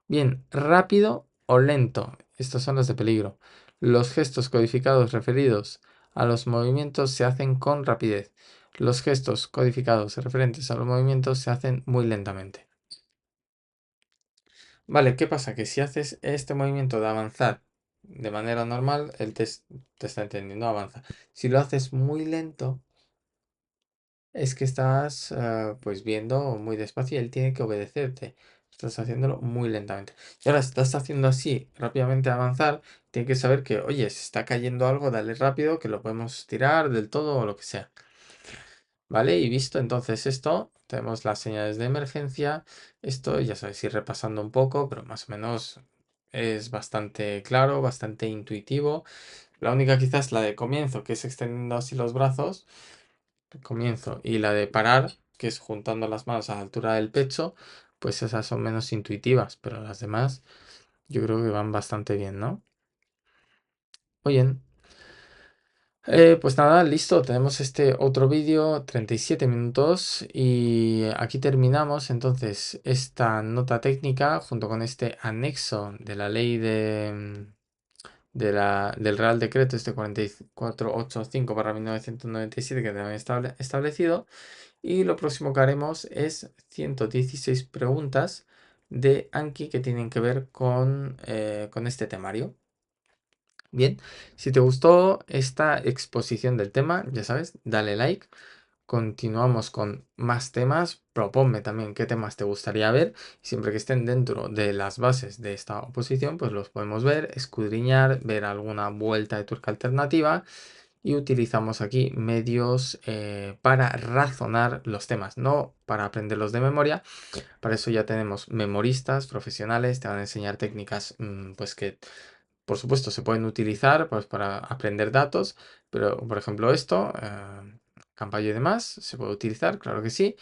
Bien, rápido o lento. Estos son los de peligro. Los gestos codificados referidos a los movimientos se hacen con rapidez. Los gestos codificados referentes a los movimientos se hacen muy lentamente. Vale, ¿qué pasa? Que si haces este movimiento de avanzar de manera normal, el test te está entendiendo, avanza. Si lo haces muy lento, es que estás pues viendo muy despacio y él tiene que obedecerte. Estás haciéndolo muy lentamente. Y ahora estás haciendo así, rápidamente avanzar, tiene que saber que, oye, se está cayendo algo, dale rápido, que lo podemos tirar del todo o lo que sea. ¿Vale? Y visto entonces esto, tenemos las señales de emergencia. Esto ya sabéis, ir repasando un poco, pero más o menos es bastante claro, bastante intuitivo. La única quizás la de comienzo, que es extendiendo así los brazos comienzo, y la de parar, que es juntando las manos a la altura del pecho, pues esas son menos intuitivas, pero las demás yo creo que van bastante bien, ¿no? Muy bien. Pues nada, listo, tenemos este otro vídeo, 37 minutos, y aquí terminamos entonces esta nota técnica junto con este anexo de la ley del Real Decreto este 4485/1997 que también establecido. Y lo próximo que haremos es 116 preguntas de Anki que tienen que ver con este temario. Bien, si te gustó esta exposición del tema, ya sabes, dale like. Continuamos con más temas. Proponme también qué temas te gustaría ver. Siempre que estén dentro de las bases de esta oposición, pues los podemos ver, escudriñar, ver alguna vuelta de tuerca alternativa y utilizamos aquí medios para razonar los temas, no para aprenderlos de memoria. Para eso ya tenemos memoristas profesionales, te van a enseñar técnicas pues que por supuesto se pueden utilizar pues, para aprender datos, pero por ejemplo esto, Campayo y demás, se puede utilizar, claro que sí,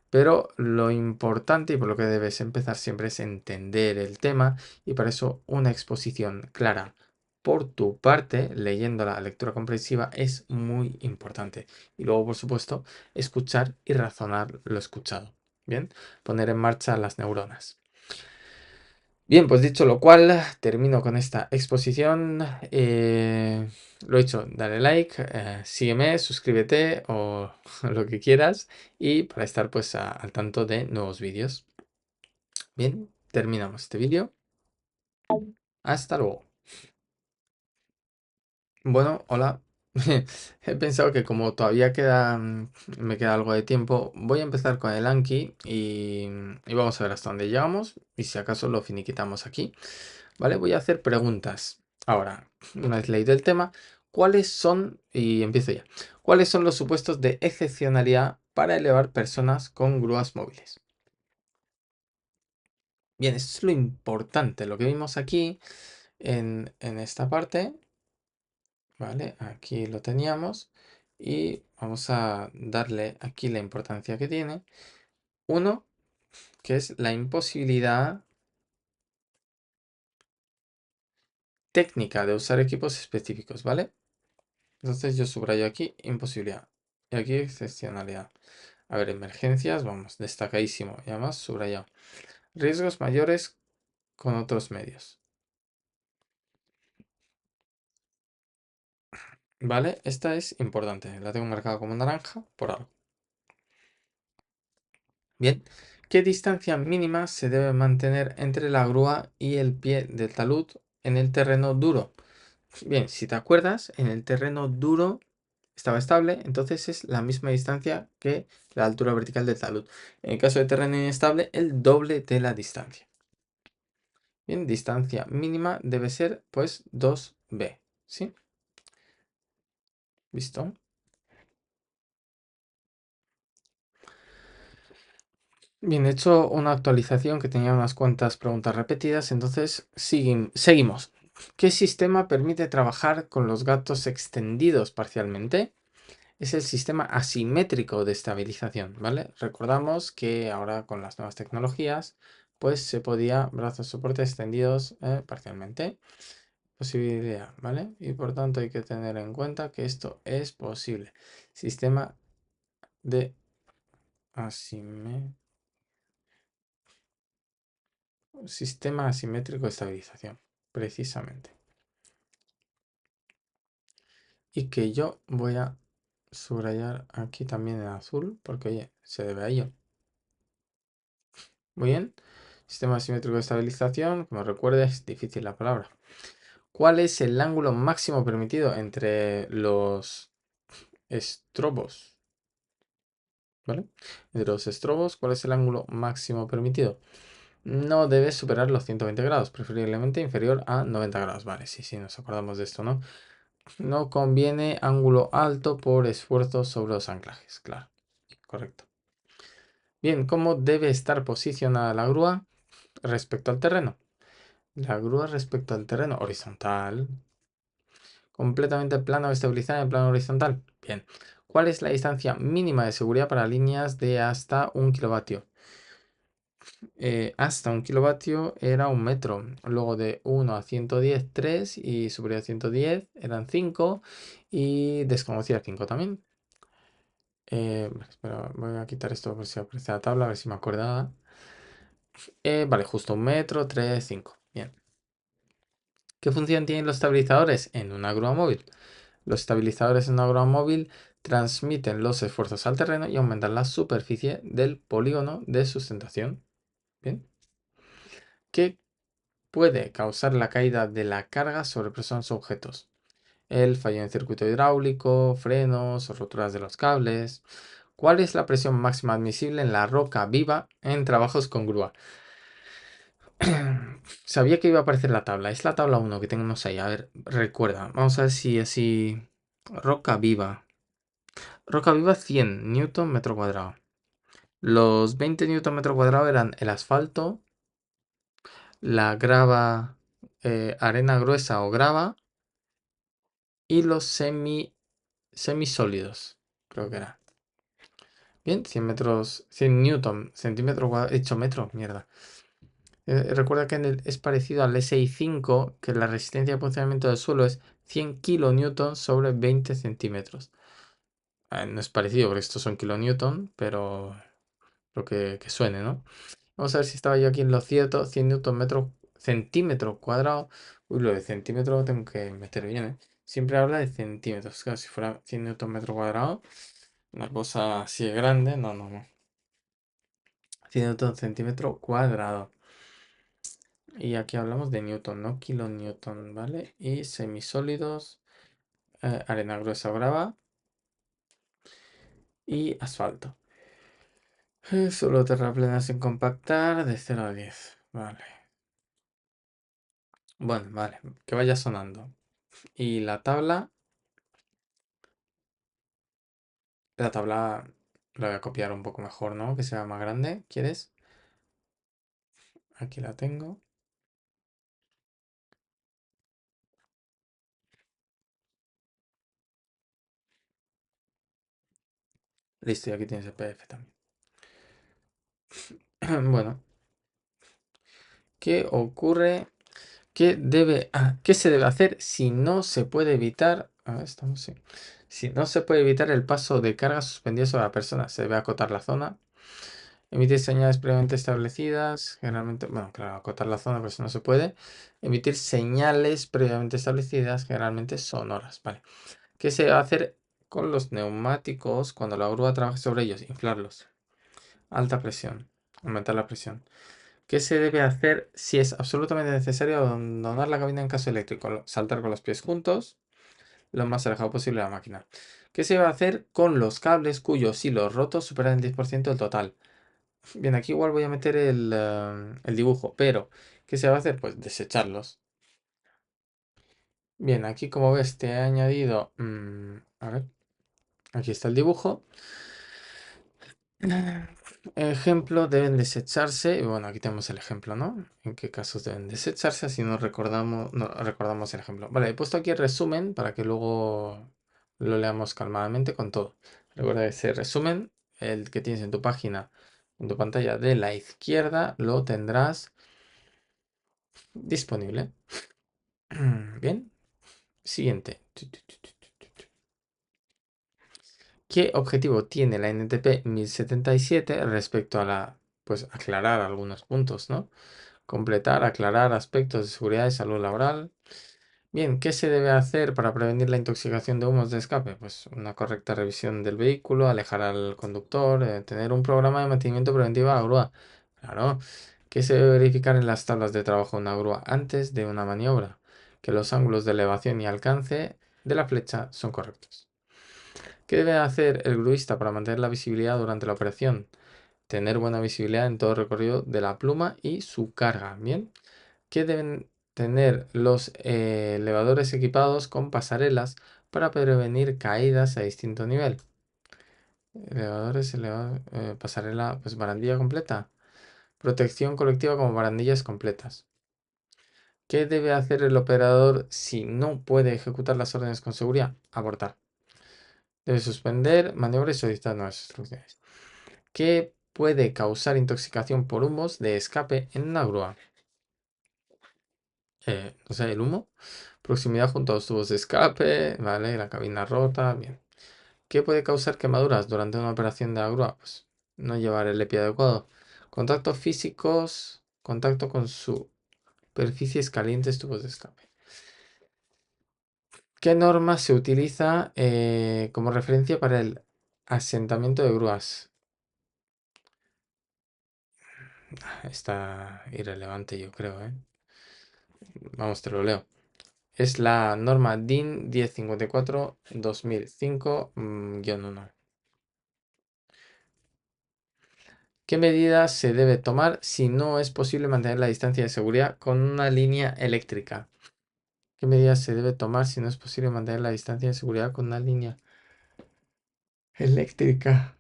pero lo importante y por lo que debes empezar siempre es entender el tema y para eso una exposición clara por tu parte, leyendo la lectura comprensiva, es muy importante. Y luego, por supuesto, escuchar y razonar lo escuchado. Bien, poner en marcha las neuronas. Bien, pues dicho lo cual, termino con esta exposición. Lo dicho, dale like, sígueme, suscríbete o lo que quieras y para estar pues al tanto de nuevos vídeos. Bien, terminamos este vídeo. Hasta luego. Bueno, hola. He pensado que como todavía me queda algo de tiempo, voy a empezar con el Anki y vamos a ver hasta dónde llegamos y si acaso lo finiquitamos aquí. ¿Vale? Voy a hacer preguntas. Ahora, una vez leído el tema, ¿cuáles son, y empiezo ya, cuáles son los supuestos de excepcionalidad para elevar personas con grúas móviles? Bien, esto es lo importante, lo que vimos aquí en esta parte, ¿vale? Aquí lo teníamos y vamos a darle aquí la importancia que tiene. Uno, que es la imposibilidad técnica de usar equipos específicos, ¿vale? Entonces yo subrayo aquí imposibilidad y aquí excepcionalidad. A ver, emergencias, vamos, destacadísimo. Y además subrayado. Riesgos mayores con otros medios. ¿Vale? Esta es importante. La tengo marcada como naranja por algo. Bien. ¿Qué distancia mínima se debe mantener entre la grúa y el pie del talud en el terreno duro? Bien, si te acuerdas, en el terreno duro estaba estable, entonces es la misma distancia que la altura vertical del talud. En el caso de terreno inestable, el doble de la distancia. Bien, distancia mínima debe ser pues 2b, ¿sí? ¿Listo? Bien, he hecho una actualización que tenía unas cuantas preguntas repetidas, entonces seguimos. ¿Qué sistema permite trabajar con los gatos extendidos parcialmente? Es el sistema asimétrico de estabilización, ¿vale? Recordamos que ahora con las nuevas tecnologías, pues se podía brazos de soporte extendidos parcialmente. Posibilidad, ¿vale? Y por tanto hay que tener en cuenta que esto es posible. Sistema de sistema asimétrico de estabilización, precisamente. Y que yo voy a subrayar aquí también en azul, porque oye, se debe a ello. Muy bien. Sistema asimétrico de estabilización, como recuerdes, es difícil la palabra. ¿Cuál es el ángulo máximo permitido entre los estrobos? ¿Vale? Entre los estrobos, ¿cuál es el ángulo máximo permitido? No debe superar los 120 grados, preferiblemente inferior a 90 grados. Vale, sí, sí, nos acordamos de esto, ¿no? No conviene ángulo alto por esfuerzo sobre los anclajes. Claro, correcto. Bien, ¿cómo debe estar posicionada la grúa respecto al terreno? La grúa respecto al terreno horizontal. Completamente plano o estabilizada en plano horizontal. Bien. ¿Cuál es la distancia mínima de seguridad para líneas de hasta 1 kilovatio? Hasta 1 kilovatio era 1 metro. Luego de 1 a 110, 3 y superior a 110 eran 5 y desconocida 5 también. Espera, voy a quitar esto por si aparece la tabla, a ver si me acordaba. Vale, justo 1 metro, 3, 5. Bien. ¿Qué función tienen los estabilizadores en una grúa móvil? Los estabilizadores en una grúa móvil transmiten los esfuerzos al terreno y aumentan la superficie del polígono de sustentación. Bien. ¿Qué puede causar la caída de la carga sobre personas o objetos? El fallo en circuito hidráulico, frenos o roturas de los cables. ¿Cuál es la presión máxima admisible en la roca viva en trabajos con grúa? Sabía que iba a aparecer la tabla. Es la tabla 1 que tenemos ahí. A ver, recuerda. Vamos a ver si así... Roca viva. Roca viva 100 newton metro cuadrado. Los 20 newton metro cuadrado eran el asfalto, la grava, arena gruesa o grava y los semisólidos. Creo que era. Bien, 100 metros, 100 newton, centímetro cuadrado, hecho metro, mierda. Recuerda que es parecido al SI5, que la resistencia de funcionamiento del suelo es 100 kilonewton sobre 20 centímetros. No es parecido porque estos son kilonewton, pero lo que suene, ¿no? Vamos a ver si estaba yo aquí en lo cierto. 100 newton metro, centímetro cuadrado. Uy, lo de centímetro lo tengo que meter bien, ¿eh? Siempre habla de centímetros. Claro, si fuera 100 newton metro cuadrado, una cosa así de grande, no, no, no. 100 newton centímetro cuadrado. Y aquí hablamos de newton, no kilonewton, ¿vale? Y semisólidos, arena gruesa o grava y asfalto. Solo terraplenas sin compactar de 0 a 10. Vale. Bueno, vale. Que vaya sonando. Y la tabla la voy a copiar un poco mejor, ¿no? Que sea más grande. ¿Quieres? Aquí la tengo. Listo, y aquí tienes el PDF también. Bueno, ¿qué ocurre? ¿Qué se debe hacer si no se puede evitar? A ver, estamos, sí. Si no se puede evitar el paso de carga suspendida sobre la persona, se debe acotar la zona. Emitir señales previamente establecidas, generalmente, bueno, claro, acotar la zona, pero eso no se puede. Emitir señales previamente establecidas, generalmente sonoras, ¿vale? ¿Qué se va a hacer con los neumáticos cuando la grúa trabaje sobre ellos? Inflarlos. Alta presión. Aumentar la presión. ¿Qué se debe hacer si es absolutamente necesario abandonar la cabina en caso eléctrico? Saltar con los pies juntos, lo más alejado posible de la máquina. ¿Qué se va a hacer con los cables cuyos hilos rotos superan el 10% del total? Bien, aquí igual voy a meter el dibujo, pero ¿qué se va a hacer? Pues desecharlos. Bien, aquí como ves te he añadido, a ver, aquí está el dibujo. Ejemplo, deben desecharse. Y bueno, aquí tenemos el ejemplo, ¿no? En qué casos deben desecharse, así nos recordamos, no, recordamos el ejemplo. Vale, he puesto aquí el resumen para que luego lo leamos calmadamente con todo. Recuerda ese resumen, el que tienes en tu página, en tu pantalla de la izquierda, lo tendrás disponible. Bien, siguiente. ¿Qué objetivo tiene la NTP 1077 respecto a pues aclarar algunos puntos, ¿no? Completar, aclarar aspectos de seguridad y salud laboral. Bien, ¿qué se debe hacer para prevenir la intoxicación de humos de escape? Pues una correcta revisión del vehículo, alejar al conductor, tener un programa de mantenimiento preventivo a la grúa. Claro, ¿qué se debe verificar en las tablas de trabajo de una grúa antes de una maniobra? Que los ángulos de elevación y alcance de la flecha son correctos. ¿Qué debe hacer el gruista para mantener la visibilidad durante la operación? Tener buena visibilidad en todo el recorrido de la pluma y su carga. Bien. ¿Qué deben tener los elevadores equipados con pasarelas para prevenir caídas a distinto nivel? Elevadores, pasarela, pues barandilla completa. Protección colectiva como barandillas completas. ¿Qué debe hacer el operador si no puede ejecutar las órdenes con seguridad? Abortar. Debe suspender maniobras y solicitar nuevas instrucciones. ¿Qué puede causar intoxicación por humos de escape en una grúa? No sé, el humo. Proximidad junto a los tubos de escape, ¿vale? La cabina rota, bien. ¿Qué puede causar quemaduras durante una operación de la grúa? Pues no llevar el EPI adecuado. Contactos físicos, contacto con superficies calientes, tubos de escape. ¿Qué norma se utiliza como referencia para el asentamiento de grúas? Está irrelevante, yo creo, ¿eh? Vamos, te lo leo. Es la norma DIN 1054-2005-1. ¿Qué medidas se debe tomar si no es posible mantener la distancia de seguridad con una línea eléctrica? ¿Qué medidas se debe tomar si no es posible mantener la distancia de seguridad con una línea eléctrica?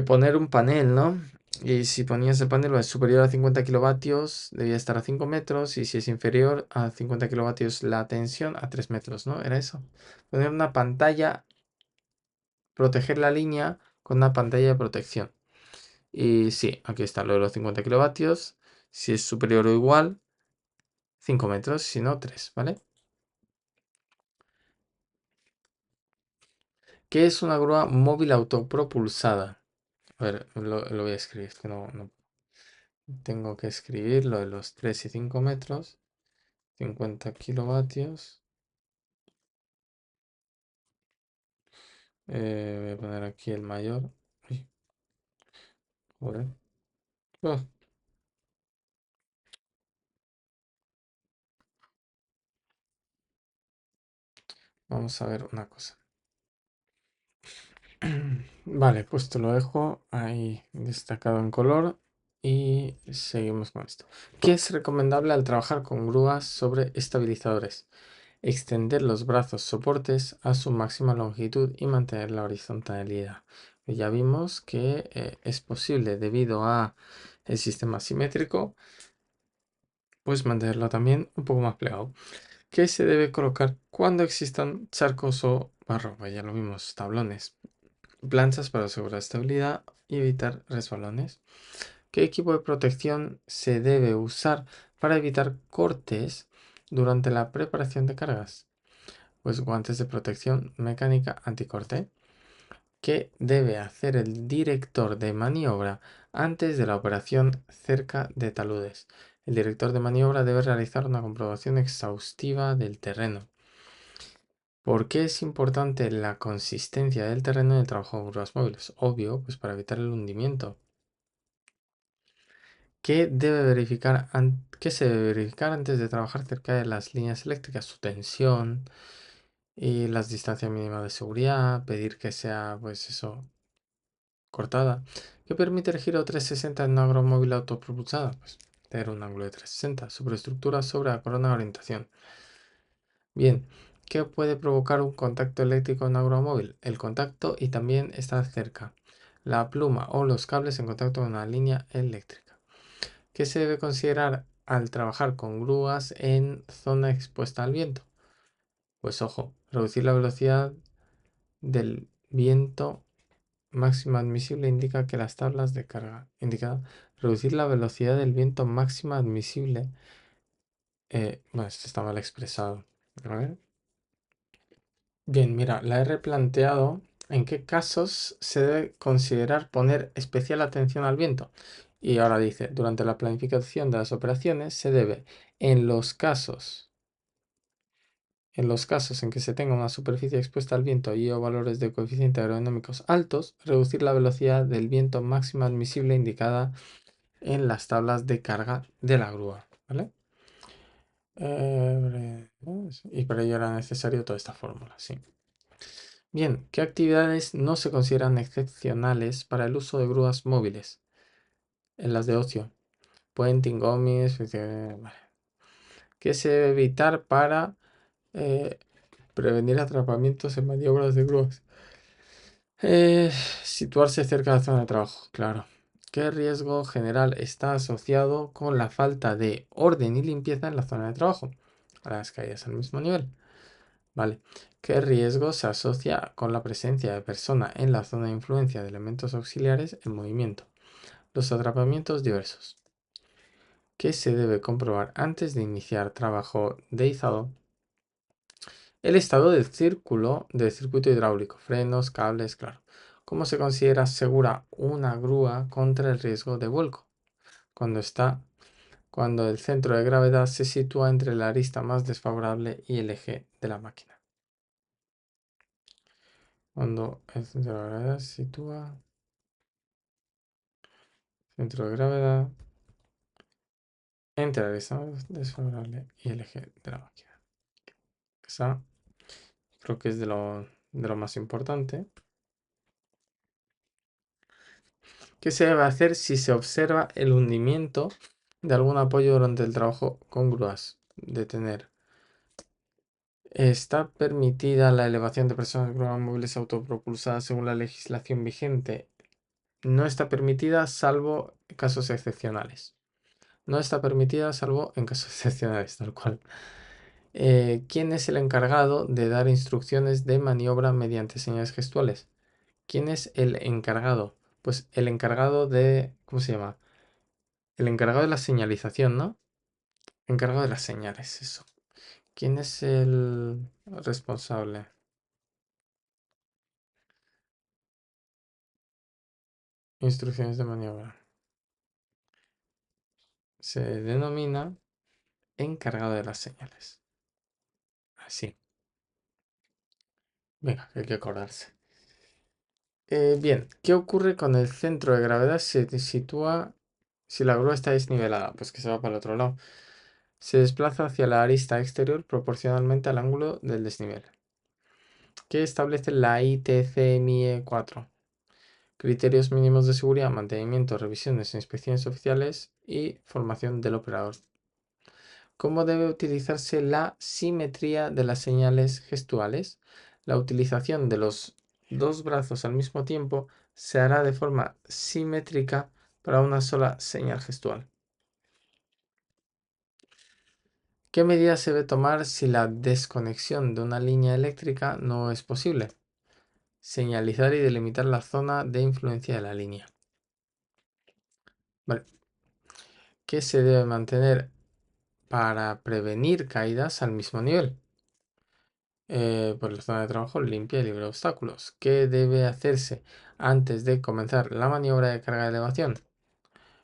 Poner un panel, ¿no? Y si ponías el panel es superior a 50 kilovatios, debía estar a 5 metros. Y si es inferior a 50 kilovatios la tensión, a 3 metros, ¿no? Era eso. Poner una pantalla, proteger la línea con una pantalla de protección. Y sí, aquí está lo de los 50 kilovatios. Si es superior o igual, 5 metros, si no 3, ¿vale? ¿Qué es una grúa móvil autopropulsada? A ver, lo voy a escribir, es que no tengo que escribir lo de los 3 y 5 metros. 50 kilovatios. Voy a poner aquí el mayor. Uy, joder. Ah, vamos a ver una cosa. Vale, pues te lo dejo ahí destacado en color y seguimos con esto. ¿Qué es recomendable al trabajar con grúas sobre estabilizadores? Extender los brazos soportes a su máxima longitud y mantener la horizontalidad. Ya vimos que es posible debido a el sistema simétrico, pues mantenerlo también un poco más plegado. ¿Qué se debe colocar cuando existan charcos o barro? Pues ya lo vimos, tablones. Planchas para asegurar estabilidad y evitar resbalones. ¿Qué equipo de protección se debe usar para evitar cortes durante la preparación de cargas? Pues guantes de protección mecánica anticorte. ¿Qué debe hacer el director de maniobra antes de la operación cerca de taludes? El director de maniobra debe realizar una comprobación exhaustiva del terreno. ¿Por qué es importante la consistencia del terreno en el trabajo con grúas móviles? Obvio, pues para evitar el hundimiento. ¿Qué se debe verificar antes de trabajar cerca de las líneas eléctricas? Su tensión y las distancias mínimas de seguridad, pedir que sea, pues eso, cortada. ¿Qué permite el giro 360 en una grúa móvil autopropulsada? Pues tener un ángulo de 360, superestructura sobre la corona de orientación. Bien, ¿qué puede provocar un contacto eléctrico en una grúa móvil? El contacto y también estar cerca. La pluma o los cables en contacto con una línea eléctrica. ¿Qué se debe considerar al trabajar con grúas en zona expuesta al viento? Pues ojo, reducir la velocidad del viento máxima admisible indica que las tablas de carga indican reducir la velocidad del viento máxima admisible. Bueno, esto está mal expresado. A ver. Bien, mira, la he replanteado. ¿En qué casos se debe considerar poner especial atención al viento? Y ahora dice, durante la planificación de las operaciones se debe, en los casos, en los casos en que se tenga una superficie expuesta al viento y o valores de coeficiente aerodinámicos altos, reducir la velocidad del viento máxima admisible indicada en las tablas de carga de la grúa, ¿vale? Y para ello era necesario toda esta fórmula, sí. Bien, ¿qué actividades no se consideran excepcionales para el uso de grúas móviles? En las de ocio. Puenting, gomis, vale. ¿Qué se debe evitar para eh, prevenir atrapamientos en maniobras de grúas? Eh, Situarse cerca de la zona de trabajo, claro. ¿Qué riesgo general está asociado con la falta de orden y limpieza en la zona de trabajo? A las caídas al mismo nivel. Vale. ¿Qué riesgo se asocia con la presencia de persona en la zona de influencia de elementos auxiliares en movimiento? Los atrapamientos diversos. ¿Qué se debe comprobar antes de iniciar trabajo de izado? El estado del circuito hidráulico, frenos, cables, claro. ¿Cómo se considera segura una grúa contra el riesgo de vuelco? Cuando cuando el centro de gravedad se sitúa entre la arista más desfavorable y el eje de la máquina. Cuando el centro de gravedad se sitúa, centro de gravedad entre la arista más desfavorable y el eje de la máquina. Esa creo que es de lo más importante. ¿Qué se debe hacer si se observa el hundimiento de algún apoyo durante el trabajo con grúas? Detener. ¿Está permitida la elevación de personas en grúas móviles autopropulsadas según la legislación vigente? No está permitida salvo casos excepcionales. No está permitida salvo en casos excepcionales, tal cual. ¿Quién es el encargado de dar instrucciones de maniobra mediante señales gestuales? ¿Quién es el encargado? Pues el encargado de... ¿Cómo se llama? El encargado de la señalización, ¿no? Encargado de las señales, eso. ¿Quién es el responsable? Instrucciones de maniobra. Se denomina encargado de las señales. Así. Venga, que hay que acordarse. Bien, ¿qué ocurre con el centro de gravedad si se sitúa si la grúa está desnivelada? Pues que se va para el otro lado. Se desplaza hacia la arista exterior proporcionalmente al ángulo del desnivel. ¿Qué establece la ITC-MIE 4? Criterios mínimos de seguridad, mantenimiento, revisiones e inspecciones oficiales y formación del operador. ¿Cómo debe utilizarse la simetría de las señales gestuales? La utilización de los dos brazos al mismo tiempo se hará de forma simétrica para una sola señal gestual. ¿Qué medidas se debe tomar si la desconexión de una línea eléctrica no es posible? Señalizar y delimitar la zona de influencia de la línea. Vale. ¿Qué se debe mantener para prevenir caídas al mismo nivel? Por la zona de trabajo limpia y libre de obstáculos. ¿Qué debe hacerse antes de comenzar la maniobra de carga de elevación?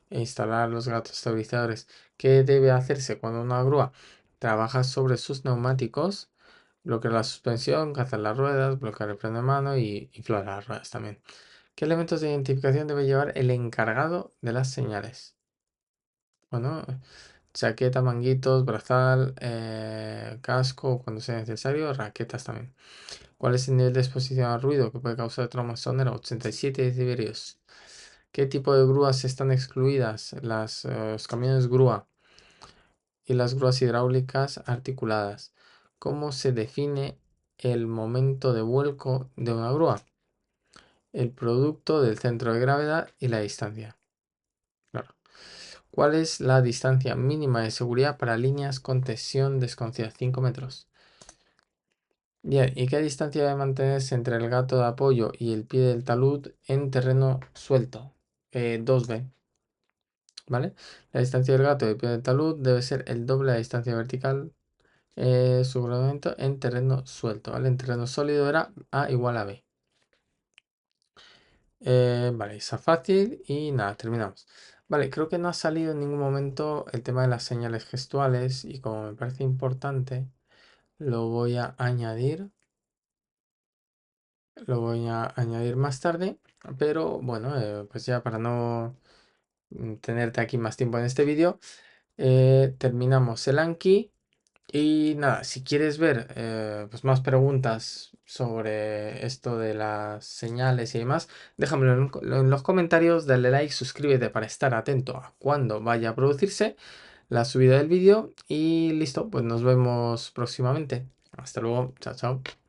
Instalar los gatos estabilizadores. ¿Qué debe hacerse cuando una grúa trabaja sobre sus neumáticos? Bloquear la suspensión, cazar las ruedas, bloquear el freno de mano y inflar las ruedas también. ¿Qué elementos de identificación debe llevar el encargado de las señales? Bueno, chaqueta, manguitos, brazal, casco cuando sea necesario, raquetas también. ¿Cuál es el nivel de exposición al ruido que puede causar trauma sonoro? 87 decibelios. ¿Qué tipo de grúas están excluidas? Los camiones grúa y las grúas hidráulicas articuladas. ¿Cómo se define el momento de vuelco de una grúa? El producto del centro de gravedad y la distancia. Claro. ¿Cuál es la distancia mínima de seguridad para líneas con tensión desconocida? 5 metros. Bien, ¿y qué distancia debe mantenerse entre el gato de apoyo y el pie del talud en terreno suelto? 2B, ¿vale? La distancia del gato y el pie del talud debe ser el doble de la distancia vertical su grado en terreno suelto, ¿vale? En terreno sólido era A igual a B. Vale, está fácil y nada, terminamos. Vale, creo que no ha salido en ningún momento el tema de las señales gestuales y como me parece importante, lo voy a añadir. Lo voy a añadir más tarde, pero bueno, pues ya para no tenerte aquí más tiempo en este vídeo, terminamos el Anki. Y nada, si quieres ver pues más preguntas sobre esto de las señales y demás, déjamelo en los comentarios, dale like, suscríbete para estar atento a cuando vaya a producirse la subida del vídeo y listo, pues nos vemos próximamente. Hasta luego, chao, chao.